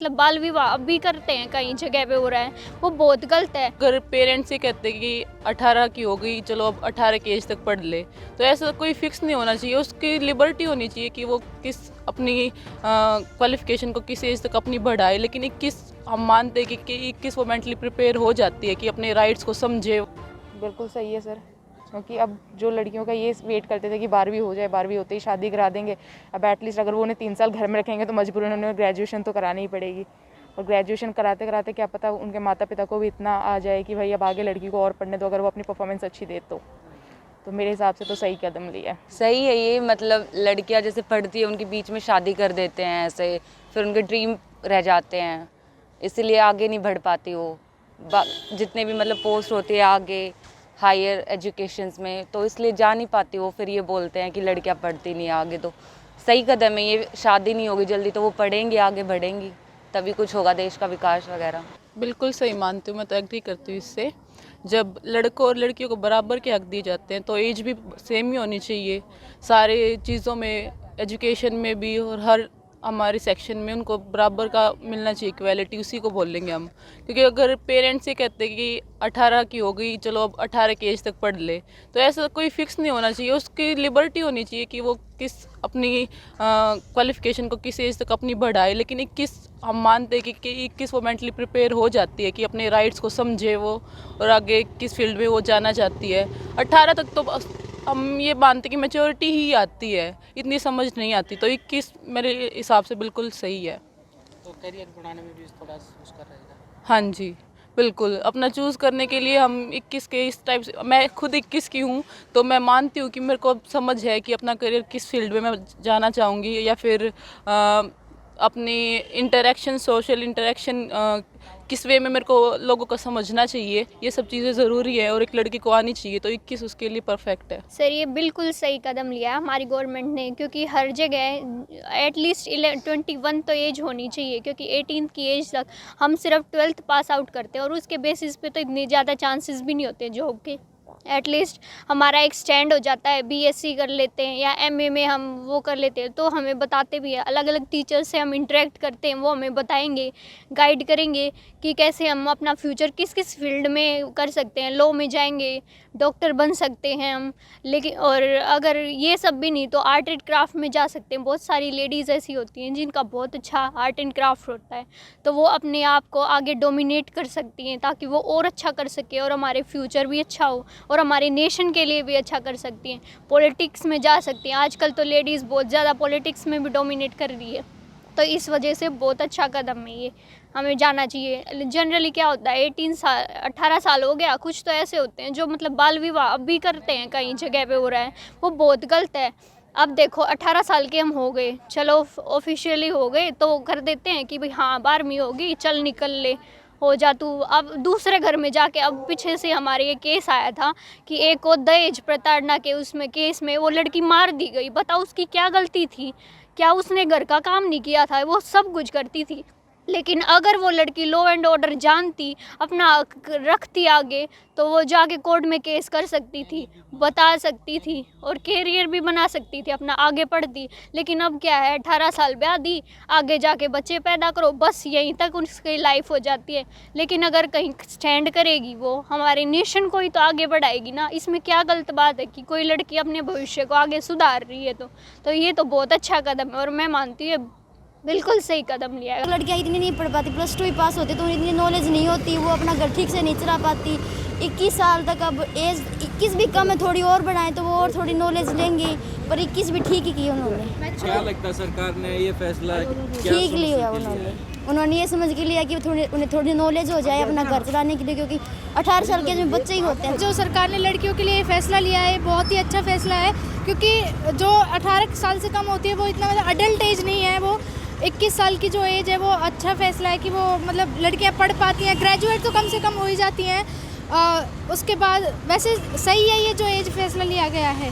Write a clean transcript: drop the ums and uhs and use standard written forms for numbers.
मतलब बाल विवाह अब भी करते हैं, कई जगह पे हो रहा है, वो बहुत गलत है। अगर पेरेंट्स ये कहते हैं कि 18 की हो गई, चलो अब 18 की एज तक पढ़ ले, तो ऐसा कोई फिक्स नहीं होना चाहिए। उसकी लिबर्टी होनी चाहिए कि वो किस अपनी क्वालिफिकेशन को किस एज तक अपनी बढ़ाए। लेकिन 21 हम मानते हैं कि 21 वो मेंटली प्रिपेयर हो जाती है कि अपने राइट्स को समझे। बिल्कुल सही है सर, क्योंकि अब जो लड़कियों का ये वेट करते थे कि 12वीं हो जाए, 12वीं होते ही शादी करा देंगे, अब एटलीस्ट अगर वो उन्हें 3 साल घर में रखेंगे तो मजबूरन उन्हें ग्रेजुएशन तो करानी ही पड़ेगी। और ग्रेजुएशन कराते कराते क्या पता उनके माता पिता को भी इतना आ जाए कि भाई अब आगे लड़की को और पढ़ने दो, अगर वो अपनी परफॉर्मेंस अच्छी दे तो मेरे हिसाब से तो सही कदम लिया है। सही है ये, मतलब लड़कियां जैसे पढ़ती है उनके बीच में शादी कर देते हैं ऐसे, फिर उनके ड्रीम रह जाते हैं, इसलिए आगे नहीं बढ़ पाती वो। जितने भी मतलब पोस्ट होती है आगे हायर एजुकेशंस में, तो इसलिए जा नहीं पाती वो। फिर ये बोलते हैं कि लड़कियां पढ़ती नहीं आगे। तो सही कदम है ये, शादी नहीं होगी जल्दी तो वो पढ़ेंगी, आगे बढ़ेंगी, तभी कुछ होगा देश का विकास वगैरह। बिल्कुल सही मानती हूँ, मैं तो एग्री करती हूँ इससे। जब लड़कों और लड़कियों को बराबर के हक दिए जाते हैं तो एज भी सेम ही होनी चाहिए सारे चीज़ों में, एजुकेशन में भी और हर हमारे सेक्शन में उनको बराबर का मिलना चाहिए, इक्वालिटी उसी को बोलेंगे हम। क्योंकि अगर पेरेंट्स ये कहते हैं कि 18 की हो गई, चलो अब 18 की एज तक पढ़ ले, तो ऐसा कोई फिक्स नहीं होना चाहिए। उसकी लिबर्टी होनी चाहिए कि वो किस अपनी क्वालिफिकेशन को किस एज तक अपनी बढ़ाए। लेकिन 21 हम मानते हैं कि 21 वो मेंटली प्रिपेयर हो जाती है कि अपने राइट्स को समझे वो, और आगे किस फील्ड में वो जाना चाहती है। 18 तक तो हम ये मानते कि मैच्योरिटी ही आती है, इतनी समझ नहीं आती। तो 21 मेरे हिसाब से बिल्कुल सही है। तो करियर बनाने में भी थोड़ा उसका रहेगा। हाँ जी बिल्कुल, अपना चूज़ करने के लिए हम 21 के इस टाइप से, मैं खुद 21 की हूँ तो मैं मानती हूँ कि मेरे को अब समझ है कि अपना करियर किस फील्ड में मैं जाना चाहूँगी, या फिर अपनी इंटरेक्शन, सोशल इंटरेक्शन किस वे में मेरे को लोगों को समझना चाहिए, ये सब चीज़ें ज़रूरी है और एक लड़की को आनी चाहिए। तो 21 उसके लिए परफेक्ट है। सर ये बिल्कुल सही कदम लिया है हमारी गवर्नमेंट ने, क्योंकि हर जगह एटलीस्ट 21 तो एज होनी चाहिए, क्योंकि 18 की एज तक हम सिर्फ 12th पास आउट करते हैं और उसके बेसिस पे तो इतने ज़्यादा चांसेस भी नहीं होते जॉब के। एटलीस्ट हमारा एक स्टैंड हो जाता है, बीएससी कर लेते हैं या एमए में हम वो कर लेते हैं, तो हमें बताते भी हैं, अलग अलग टीचर्स से हम इंटरेक्ट करते हैं, वो हमें बताएंगे, गाइड करेंगे कि कैसे हम अपना फ्यूचर किस किस फील्ड में कर सकते हैं। लॉ में जाएंगे, डॉक्टर बन सकते हैं हम। लेकिन और अगर ये सब भी नहीं तो आर्ट एंड क्राफ्ट में जा सकते हैं। बहुत सारी लेडीज़ ऐसी होती हैं जिनका बहुत अच्छा आर्ट एंड क्राफ्ट होता है, तो वो अपने आप को आगे डोमिनेट कर सकती हैं ताकि वो और अच्छा कर सके और हमारे फ्यूचर भी अच्छा हो और हमारे नेशन के लिए भी अच्छा कर सकती हैं। पॉलिटिक्स में जा सकती हैं, आजकल तो लेडीज़ बहुत ज़्यादा पॉलिटिक्स में भी डोमिनेट कर रही है, तो इस वजह से बहुत अच्छा कदम है ये, हमें जाना चाहिए। जनरली क्या होता है 18 साल हो गया, कुछ तो ऐसे होते हैं जो मतलब बाल विवाह अब भी करते हैं, कई जगह पे हो रहा है, वो बहुत गलत है। अब देखो 18 साल के हम हो गए, चलो ऑफिशियली हो गए तो कर देते हैं कि भाई हाँ 12वीं होगी, चल निकल ले, हो जा तू। अब दूसरे घर में जाके, अब पीछे से हमारे ये केस आया था कि एक को दहेज प्रताड़ना के उसमें केस में वो लड़की मार दी गई। बताओ उसकी क्या गलती थी? क्या उसने घर का काम नहीं किया था? वो सब कुछ करती थी, लेकिन अगर वो लड़की लॉ एंड ऑर्डर जानती, अपना रखती आगे, तो वो जाके कोर्ट में केस कर सकती थी, बता सकती थी और कैरियर भी बना सकती थी, अपना आगे पढ़ती। लेकिन अब क्या है, 18 साल ब्याह दी, आगे जाके बच्चे पैदा करो, बस यहीं तक उसकी लाइफ हो जाती है। लेकिन अगर कहीं स्टैंड करेगी वो, हमारे नेशन को ही तो आगे बढ़ाएगी ना। इसमें क्या गलत बात है कि कोई लड़की अपने भविष्य को आगे सुधार रही है, तो ये तो बहुत अच्छा कदम है और मैं मानती हूँ बिल्कुल सही कदम लिया है। लड़कियां इतनी नहीं पढ़ पाती, +2 ही पास होती तो उन्हें इतनी नॉलेज नहीं होती, वो अपना घर ठीक से नहीं चला पाती। 21 साल तक, अब एज 21 भी कम है, थोड़ी और बढ़ाएं तो वो और थोड़ी नॉलेज लेंगी, पर 21 भी ठीक ही की उन्होंने। क्या लगता है सरकार ने ये फैसला ठीक लिया उन्होंने ये समझ के लिया कि उन्हें थोड़ी नॉलेज हो जाए अपना घर चलाने के लिए, क्योंकि 18 साल के में बच्चे ही होते हैं। जो सरकार ने लड़कियों के लिए ये फैसला लिया है बहुत ही अच्छा फैसला है, क्योंकि जो 18 साल से कम होती है वो इतना मतलब अडल्ट एज नहीं है, वो 21 साल की जो एज है वो अच्छा फैसला है कि वो मतलब लड़कियां पढ़ पाती हैं, ग्रेजुएट तो कम से कम हो ही जाती हैं। उसके बाद वैसे सही है ये जो एज फैसला लिया गया है।